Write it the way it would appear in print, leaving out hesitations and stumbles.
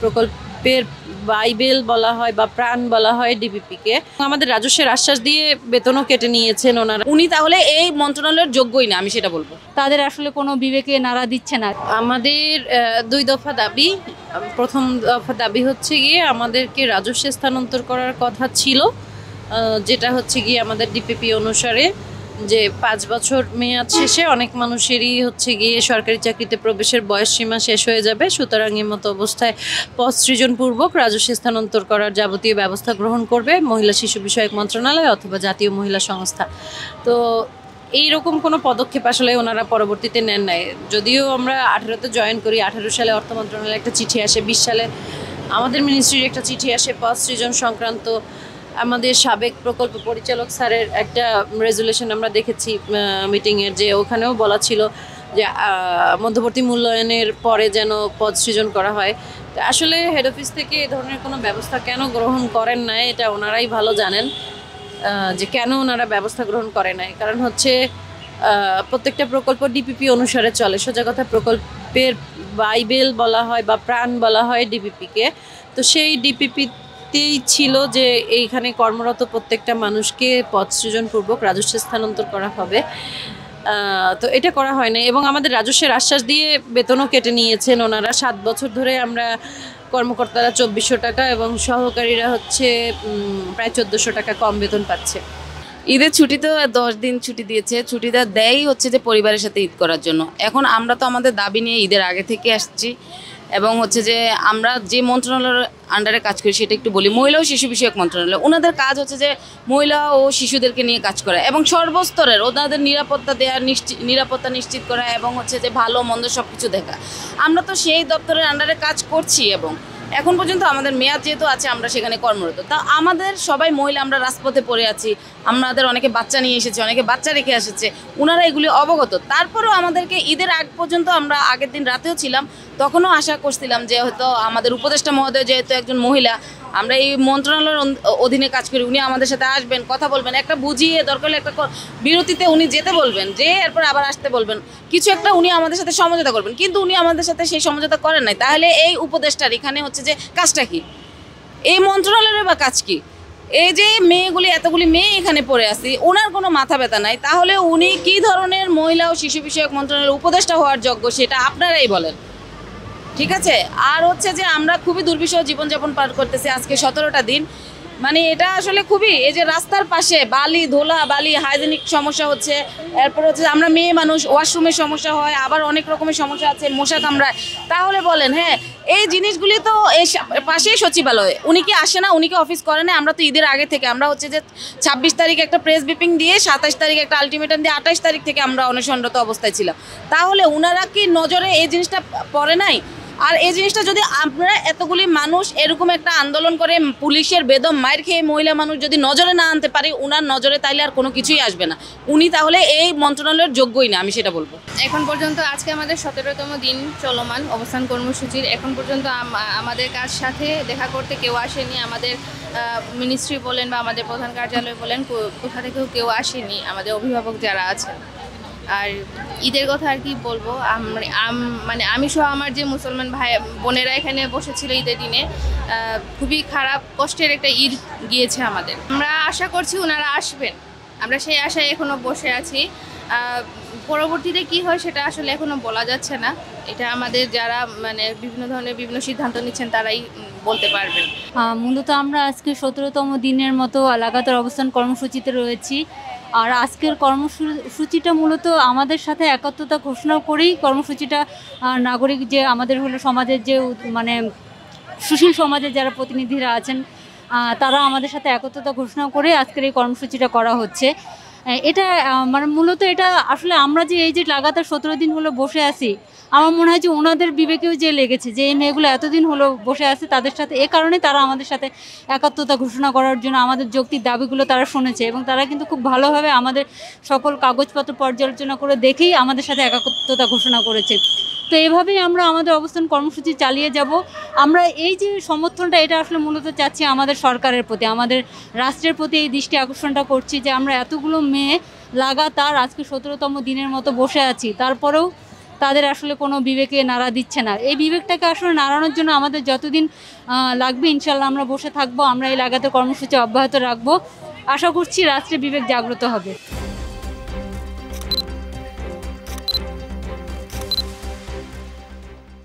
প্রকল্পের বাইবেল বলা হয় বা প্রাণ বলা হয় ডিবিপিকে। আমাদের রাজস্বের আশ্বাস দিয়ে বেতনও কেটে নিয়েছেন ওনারা। উনি তাহলে এই মন্ত্রণালয়ের যোগ্যই না, আমি সেটা বলবো। তাদের আসলে কোনো বিবেকে নাড়া দিচ্ছে না। আমাদের দুই দফা দাবি। প্রথম দফা দাবি হচ্ছে গিয়ে আমাদেরকে রাজস্বে স্থানান্তর করার কথা ছিল, যেটা হচ্ছে গিয়ে আমাদের ডিপিপি অনুসারে যে 5 বছর মেয়াদ শেষে অনেক মানুষেরই হচ্ছে গিয়ে সরকারি চাকরিতে প্রবেশের বয়সসীমা শেষ হয়ে যাবে। সুতরাং এর মতো অবস্থায় পদ সৃজনপূর্বক রাজস্ব স্থানান্তর করার যাবতীয় ব্যবস্থা গ্রহণ করবে মহিলা শিশু বিষয়ক মন্ত্রণালয় অথবা জাতীয় মহিলা সংস্থা। তো এইরকম কোনো পদক্ষেপ আসলে ওনারা পরবর্তীতে নেন নাই। যদিও আমরা 18তে জয়েন করি, 18 সালে অর্থ মন্ত্রণালয়ে একটা চিঠি আসে, 20 সালে আমাদের মিনিস্ট্রির একটা চিঠি আসে পদ সৃজন সংক্রান্ত। আমাদের সাবেক প্রকল্প পরিচালক স্যারের একটা রেজুলেশন আমরা দেখেছি মিটিংয়ের, যে ওখানেও বলা ছিল যে মধ্যবর্তী মূল্যায়নের পরে যেন পদ সৃজন করা হয়। আসলে হেড অফিস থেকে এই ধরনের কোনো ব্যবস্থা কেন গ্রহণ করেন নাই এটা ওনারাই ভালো জানেন, যে কেন ওনারা ব্যবস্থা গ্রহণ করে নাই। কারণ হচ্ছে প্রত্যেকটা প্রকল্প ডিপিপি অনুসারে চলে। সোজা কথা, প্রকল্পের বাইবেল বলা হয় বা প্রাণ বলা হয় ডিপিপিকে। তো সেই ডিপিপিতেই ছিল যে এইখানে কর্মরত প্রত্যেকটা মানুষকে পদ সৃজনপূর্বক রাজস্ব স্থানান্তর করা হবে। তো এটা করা হয় না এবং আমাদের রাজস্বের আশ্বাস দিয়ে বেতনও কেটে নিয়েছেন ওনারা। 7 বছর ধরে আমরা কর্মকর্তারা 2400 টাকা এবং সহকারীরা হচ্ছে প্রায় 1400 টাকা কম বেতন পাচ্ছে। ঈদের ছুটি তো 10 দিন ছুটি দিয়েছে, ছুটিটা দেয় হচ্ছে যে পরিবারের সাথে ঈদ করার জন্য। এখন আমরা তো আমাদের দাবি নিয়ে ঈদের আগে থেকে আসছি এবং হচ্ছে যে আমরা যে মন্ত্রণালয়ের আন্ডারে কাজ করি সেটা একটু বলি। মহিলা ও শিশু বিষয়ক মন্ত্রণালয়, ওনাদের কাজ হচ্ছে যে মহিলা ও শিশুদেরকে নিয়ে কাজ করা এবং সর্বস্তরের ওনাদের নিরাপত্তা নিশ্চিত করা এবং হচ্ছে যে ভালো মন্দ সব কিছু দেখা। আমরা তো সেই দপ্তরের আন্ডারে কাজ করছি এবং এখন পর্যন্ত আমাদের মেয়াদ যেহেতু আছে আমরা সেখানে কর্মরত। তা আমাদের সবাই মহিলা, আমরা রাজপথে পড়ে আছি, আমাদের অনেকে বাচ্চা নিয়ে এসেছে, অনেকে বাচ্চা রেখে এসেছে, ওনারা এগুলি অবগত। তারপরেও আমাদেরকে ঈদের আগ পর্যন্ত, আমরা আগের দিন রাতেও ছিলাম, তখনও আশা করছিলাম যে হয়তো আমাদের উপদেষ্টা মহোদয় যেহেতু একজন মহিলা, আমরা এই মন্ত্রণালয়ের অধীনে কাজ করি, উনি আমাদের সাথে আসবেন, কথা বলবেন, একটা বুঝিয়ে দরকার হলে একটা বিরতিতে উনি যেতে বলবেন, যে এরপর আবার আসতে বলবেন, কিছু একটা উনি আমাদের সাথে সমঝোতা করবেন। কিন্তু উনি আমাদের সাথে সেই সমঝোতা করেন নাই। তাহলে এই উপদেষ্টার এখানে হচ্ছে যে কাজটা কি, এই মন্ত্রণালয়ের বা কাজ কি? এই যে মেয়েগুলি, এতগুলি মেয়ে এখানে পড়ে আসি, ওনার কোনো মাথা ব্যথা নাই, তাহলে উনি কি ধরনের মহিলা ও শিশু বিষয়ক মন্ত্রণালয়ের উপদেষ্টা হওয়ার যোগ্য সেটা আপনারাই বলেন। ঠিক আছে। আর হচ্ছে যে আমরা খুবই দুর্বিষহ জীবনযাপন পার করতেছি আজকে 17টা দিন। মানে এটা আসলে খুবই, এই যে রাস্তার পাশে বালি, ধুলা বালি, হাইজেনিক সমস্যা হচ্ছে, এরপর হচ্ছে আমরা মেয়ে মানুষ, ওয়াশরুমের সমস্যা হয়, আবার অনেক রকমের সমস্যা আছে, মশা কামড়ায়। তাহলে বলেন, হ্যাঁ এই জিনিসগুলি তো এই পাশেই সচিবালয়, উনি কি আসে না? উনি কি অফিস করে না? আমরা তো ঈদের আগে থেকে, আমরা হচ্ছে যে 26 তারিখ একটা প্রেস ব্রিফিং দিয়ে, 27 তারিখ একটা আলটিমেটাম দিয়ে, 28 তারিখ থেকে আমরা অনশনরত অবস্থায় ছিলাম। তাহলে ওনারা কি নজরে এই জিনিসটা পড়ে নাই? আর এই জিনিসটা যদি আপনারা এতগুলি মানুষ এরকম একটা আন্দোলন করে পুলিশের বেদম মায়ের খেয়ে মহিলা মানুষ যদি নজরে না আনতে পারে ওনার নজরে, তাইলে আর কোনো কিছুই আসবে না। উনি তাহলে এই মন্ত্রণালয়ের যোগ্যই না, আমি সেটা বলবো। এখন পর্যন্ত আজকে আমাদের 17তম দিন চলমান অবস্থান কর্মসূচির। এখন পর্যন্ত আমাদের কার সাথে দেখা করতে কেউ আসেনি। আমাদের মিনিস্ট্রি বলেন বা আমাদের প্রধান কার্যালয় বলেন, কোথা থেকেও কেউ আসেনি, আমাদের অভিভাবক যারা আছেন। আর ঈদের কথা আর কি বলবো, মানে আমি সহ আমার যে মুসলমান ভাই বোনেরা এখানে বসেছিল ঈদের দিনে, খুবই খারাপ কষ্টের একটা ঈদ গিয়েছে আমাদের। আমরা আশা করছি ওনারা আসবেন, আমরা সেই আশায় এখনও বসে আছি। পরবর্তীতে কি হয় সেটা আসলে এখনও বলা যাচ্ছে না। এটা আমাদের যারা মানে বিভিন্ন ধরনের বিভিন্ন সিদ্ধান্ত নিচ্ছেন তারাই বলতে পারবেন। মূলত আমরা আজকে 17তম দিনের মতো লাগাতার অবস্থান কর্মসূচিতে রয়েছি। আর আজকের কর্মসূচিটা মূলত আমাদের সাথে একাত্মতা ঘোষণা করেই কর্মসূচিটা, নাগরিক যে আমাদের হলো সমাজের যে মানে সুশীল সমাজের যারা প্রতিনিধিরা আছেন তারা আমাদের সাথে একত্রতা ঘোষণা করে আজকের এই কর্মসূচিটা করা হচ্ছে। এটা মানে মূলত এটা আসলে আমরা যে এই যে লাগাতার 17 দিন হলো বসে আছি, আমার মনে হয় যে ওনাদের বিবেকেও যে লেগেছে যে এই মেয়েগুলো এতদিন হলো বসে আছে, তাদের সাথে এ কারণে তারা আমাদের সাথে একাত্মতা ঘোষণা করার জন্য আমাদের যৌক্তিক দাবিগুলো তারা শুনেছে এবং তারা কিন্তু খুব ভালোভাবে আমাদের সকল কাগজপত্র পর্যালোচনা করে দেখেই আমাদের সাথে একাত্মতা ঘোষণা করেছে। তো এইভাবেই আমরা আমাদের অবস্থান কর্মসূচি চালিয়ে যাব। আমরা এই যে সমর্থনটা, এটা আসলে মূলত চাচ্ছি আমাদের সরকারের প্রতি, আমাদের রাষ্ট্রের প্রতি এই দৃষ্টি আকর্ষণটা করছি যে আমরা এতগুলো মেয়ে লাগাতার আজকে 17তম দিনের মতো বসে আছি, তারপরেও তাদের আসলে কোনো বিবেকে নাড়া দিচ্ছে না। এই বিবেকটাকে আসলে নাড়ানোর জন্য আমাদের যতদিন লাগবে ইনশাল্লাহ আমরা বসে থাকবো, আমরা এই লাগাতার কর্মসূচি অব্যাহত রাখবো। আশা করছি রাষ্ট্রের বিবেক জাগ্রত হবে।